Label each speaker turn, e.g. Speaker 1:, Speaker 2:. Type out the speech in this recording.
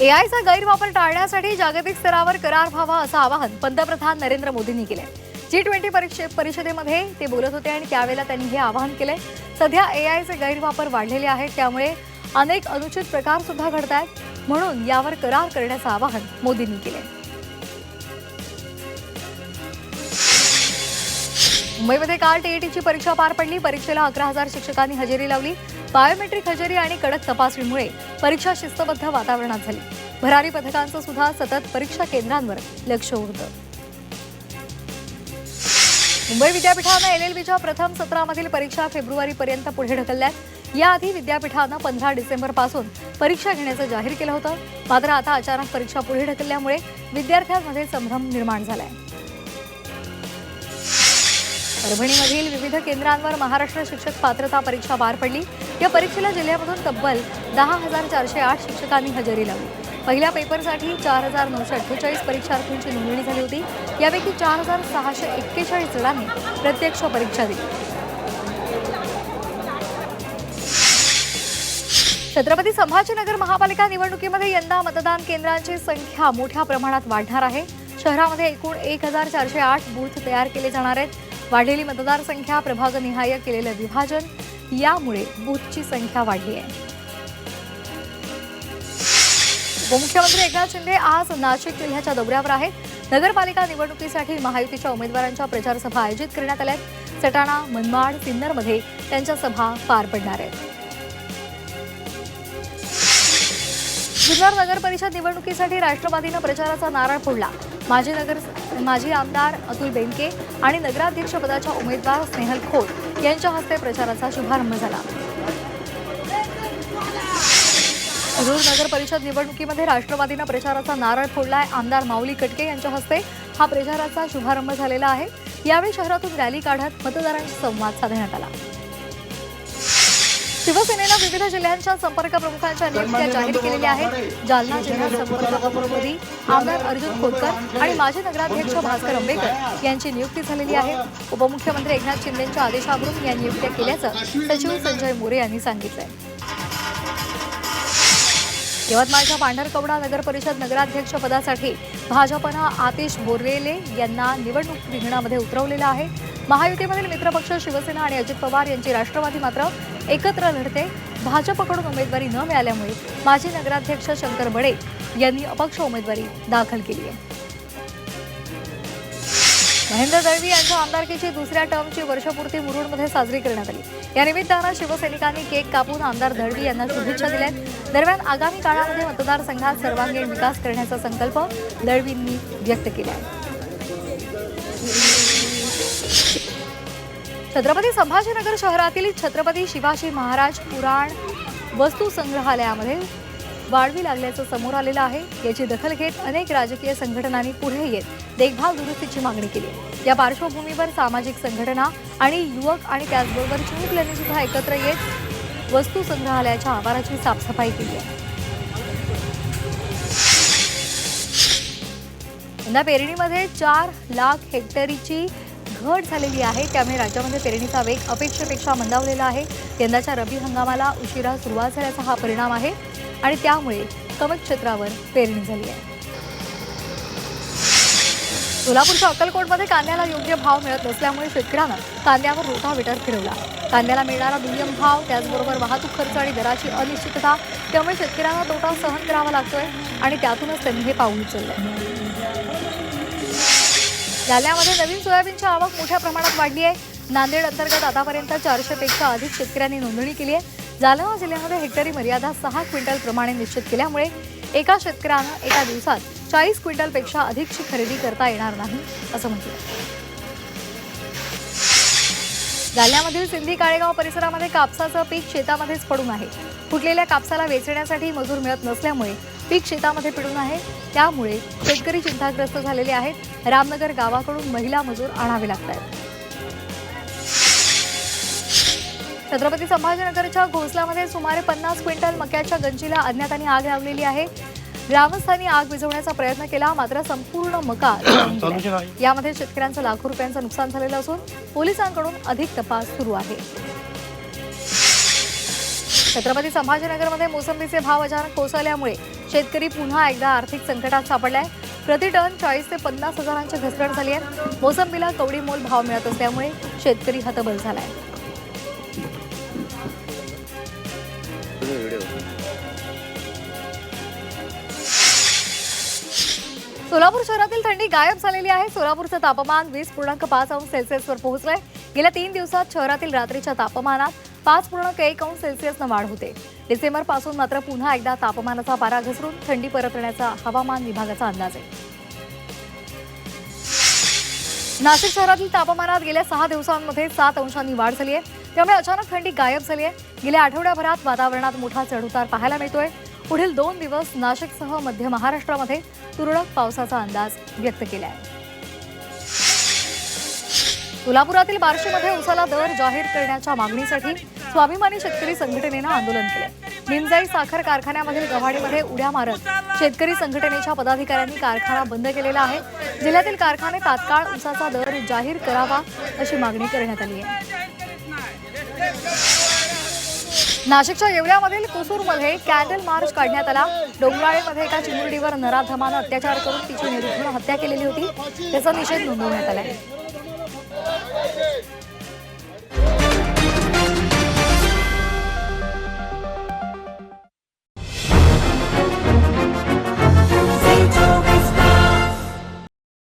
Speaker 1: एआयचा गैरवापर टाळण्यासाठी जागतिक स्तरावर करार व्हावा असं आवाहन पंतप्रधान नरेंद्र मोदींनी केलंय। G20 परिषदेमध्ये ते बोलत होते आणि त्यावेळेला त्यांनी हे आवाहन केलंय। सध्या एआयचे गैरवापर वाढलेले आहेत, त्यामुळे अनेक अनुचित प्रकार सुद्धा घडतायत, म्हणून यावर करार करण्याचं आवाहन मोदींनी केलंय। मुंबईमध्ये काल टीईटीची परीक्षा पार पडली। परीक्षेला 11,000 शिक्षकांनी हजेरी लावली। बायोमेट्रिक हजेरी आणि कडक तपासणीमुळे परीक्षा शिस्तबद्ध वातावरणात झाली। भरारी पथकांचं सुद्धा सतत परीक्षा केंद्रांवर लक्ष होतं। मुंबई विद्यापीठानं LLBच्या प्रथम सत्रामधील परीक्षा फेब्रुवारीपर्यंत पुढे ढकलल्यात। याआधी विद्यापीठानं 15 डिसेंबरपासून परीक्षा घेण्याचं जाहीर केलं होतं, मात्र आता अचानक परीक्षा पुढे ढकलल्यामुळे विद्यार्थ्यांमध्ये संभ्रम निर्माण झालाय। परभणीमधील विविध केंद्रांवर महाराष्ट्र शिक्षक पात्रता परीक्षा पार पडली। या परीक्षेला जिल्ह्यामधून तब्बल 10,408 शिक्षकांनी हजेरी लावली। पहिल्या पेपरसाठी 4,948 परीक्षार्थींची नोंदणी झाली होती। यापैकी 4,641 जणांनी प्रत्यक्ष परीक्षा दिली। छत्रपती संभाजीनगर महापालिका निवडणुकीमध्ये यंदा मतदान केंद्रांची संख्या मोठ्या प्रमाणात वाढणार आहे। शहरामध्ये एकूण 1,408 बूथ तयार केले जाणार आहेत। वाढलेली मतदार संख्या, प्रभागनिहाय केलेलं विभाजन यामुळे बूथची संख्या वाढली आहे। उपमुख्यमंत्री एकनाथ शिंदे आज नाशिक जिल्ह्याच्या दौऱ्यावर आहेत। नगरपालिका निवडणुकीसाठी महायुतीच्या उमेदवारांच्या प्रचार सभा आयोजित करण्यात आल्या आहेत। सटाणा, मनमाड, सिन्नरमध्ये त्यांच्या सभा पार पडणार आहेत। जुन्नर नगर परिषद निवडणुकीसाठी राष्ट्रवादीनं प्रचाराचा नारळ फोडला। माजी आमदार अतुल बेनके आणि नगराध्यक्षपदाच्या उमेदवार स्नेहल खोत यांच्या हस्ते प्रचाराचा शुभारंभ झाला। हजूर नगर परिषद निवडणुकीमध्ये राष्ट्रवादीनं प्रचाराचा नारळ फोडलाय। आमदार माऊली कटके यांच्या हस्ते हा प्रचाराचा शुभारंभ झालेला आहे। यावेळी शहरातून रॅली काढत मतदारांशी संवाद साधण्यात आला। शिवसेनेनं विविध जिल्ह्यांच्या संपर्क प्रमुखांच्या नियुक्त्या जाहीर केलेल्या आहेत। जालना जिल्ह्यात संपर्क प्रमुखपदी आमदार अर्जुन खोतकर आणि माजी नगराध्यक्ष भास्कर अंबेकर यांची नियुक्ती झालेली आहे। उपमुख्यमंत्री एकनाथ शिंदेंच्या आदेशावरून या नियुक्त्या केल्याचं सचिव संजय मोरे यांनी सांगितलंय। यवतमाळच्या पांढरकवडा नगर परिषद नगराध्यक्ष पदासाठी भाजपनं आतिश बोरवेले यांना निवडणूक रिंगणामध्ये उतरवलेलं आहे। महायुतीमधील मित्रपक्ष शिवसेना आणि अजित पवार यांची राष्ट्रवादी मात्र एकत्र लढते। भाजपकडून उमेदवारी न मिळाल्यामुळे माजी नगराध्यक्ष शंकर बडे यांनी अपक्ष उमेदवारी दाखल केली आहे। महेंद्र दळवी यांच्या आमदारकीची दुसऱ्या टर्मची वर्षपूर्ती मुरुडमध्ये साजरी करण्यात आली। या निमित्तानं शिवसैनिकांनी केक कापून आमदार दळवी यांना शुभेच्छा दिल्यात। दरम्यान आगामी काळामध्ये मतदारसंघात सर्वांगीण विकास करण्याचा संकल्प दळवींनी व्यक्त केला आहे। छत्रपती संभाजीनगर शहरातील छत्रपती शिवाजी महाराज पुराण वस्तू संग्रहालयामध्ये वाढवी लागल्याचं समोर आलेलं आहे। याची दखल घेत अनेक राजकीय संघटनांनी पुढे येत देखभाल दुरुस्तीची मागणी केली आहे। या पार्श्वभूमीवर सामाजिक संघटना आणि युवक आणि त्याचबरोबर चिमुकल्यांनी यांनी सुद्धा एकत्र येत वस्तू संग्रहालयाच्या आवाराची साफसफाई केली आहे। यंदा पेरणीमध्ये 4 लाख हेक्टरीची घट झालेली आहे, त्यामुळे राज्यामध्ये पेरणीचा वेग अपेक्षेपेक्षा मंदावलेला आहे। यंदाच्या रब्बी हंगामाला उशिरा सुरुवात झाल्याचा हा परिणाम आहे आणि त्यामुळे कमी क्षेत्रावर पेरणी झाली आहे। सोलापूरच्या अक्कलकोटमध्ये कांद्याला योग्य भाव मिळत नसल्यामुळे शेतकऱ्यांना कांद्यावर रोटावेटर फिरवला। कांद्याला मिळणारा दुय्यम भाव, त्याचबरोबर वाहतूक खर्च आणि दराची अनिश्चितता, त्यामुळे शेतकऱ्यांना तोटा सहन करावा लागतोय आणि त्यातूनच त्यांनी हे पाऊल उचललंय। जालन्यामध्ये नवीन सोयाबीनची आवक मोठ्या प्रमाणात वाढली आहे। नांदेड अंतर्गत आतापर्यंत 400 पेक्षा अधिक शेतकऱ्यांनी नोंदणी केली आहे। जालना जिल्ह्यामध्ये हेक्टरी मर्यादा 6 क्विंटल प्रमाणे निश्चित केल्यामुळे एका शेतकऱ्यानं एका दिवसात 40 क्विंटलपेक्षा अधिकची खरेदी करता येणार नाही असं म्हटलं। जालन्यामधील सिंधी काळेगाव परिसरामध्ये कापसाचं पीक शेतामध्येच पडून आहे। फुटलेल्या कापसाला वेचण्यासाठी मजूर मिळत नसल्यामुळे पीक शेतामध्ये पडून आहे, त्यामुळे शेतकरी चिंताग्रस्त झालेले आहेत। रामनगर गावाकडून महिला मजूर आणावे लागत आहेत। छत्रपती संभाजीनगरच्या घोसलामध्ये सुमारे 50 क्विंटल मक्याच्या गंजीला अज्ञातांनी आग लावलेली आहे। ग्रामस्थांनी आग विझवण्याचा प्रयत्न केला, मात्र संपूर्ण मका जळून गेला। यामध्ये शेतकऱ्यांचं लाखो रुपयांचं नुकसान झालेलं असून पोलिसांकडून अधिक तपास सुरू आहे। छत्रपती संभाजीनगरमध्ये मोसंबीचे भाव अचानक कोसळल्यामुळे शेतकरी पुन्हा एकदा आर्थिक संकटात सापडलाय। प्रति टन 40 ते 50 हजारांची घसरण झाली आहे। मोसंबीला कवडी मोल भाव मिळत असल्यामुळे शेतकरी हतबल झालाय। सोलापूर शहरातील थंडी गायब झालेली आहे। सोलापूरचं तापमान 20.5 अंश सेल्सिअसवर पोहोचलंय। गेल्या 3 दिवसात शहरातील रात्रीच्या तापमानात 5.1 अंश सेल्सिअसनं वाढ होते। डिसेंबर पासून मात्र पुन्हा एकदा तापमानाचा पारा घसरून थंडी परतण्याचा हवामान विभागाचा अंदाज आहे। नाशिक शहरातील तापमानात गेल्या 6 दिवसांमध्ये 7 अंशांनी वाढ झाली आहे। त्यामुळे अचानक थंडी गायब झाली आहे। गेल्या आठवड्याभरात वातावरणात मोठा चढउतार पाहायला मिळतोय। पुढील 2 दिवस नाशिकसह मध्य महाराष्ट्रामध्ये तुरळक पावसाचा अंदाज व्यक्त केला आहे। सोलापुरातील बार्शीमध्ये उसाला दर जाहीर करण्याच्या मागणीसाठी स्वाभिमानी शेतकरी संघटनेनं आंदोलन केलं। निमजाई साखर कारखान्यामधील गव्हाडीमध्ये उड्या मारत शेतकरी संघटनेच्या पदाधिकाऱ्यांनी कारखाना बंद केलेला आहे। जिल्ह्यातील कारखाने तात्काळ उसाचा दर जाहीर करावा अशी मागणी करण्यात आली आहे। नाशिकच्या येवल्यामधील कुसूरमध्ये कॅन्डल मार्च काढण्यात आला। डोंगराळेमध्ये एका चिमुरडीवर नराधमानं अत्याचार करून तिची निर्घृण हत्या केलेली होती। त्याचा निषेध नोंदवण्यात आला आहे।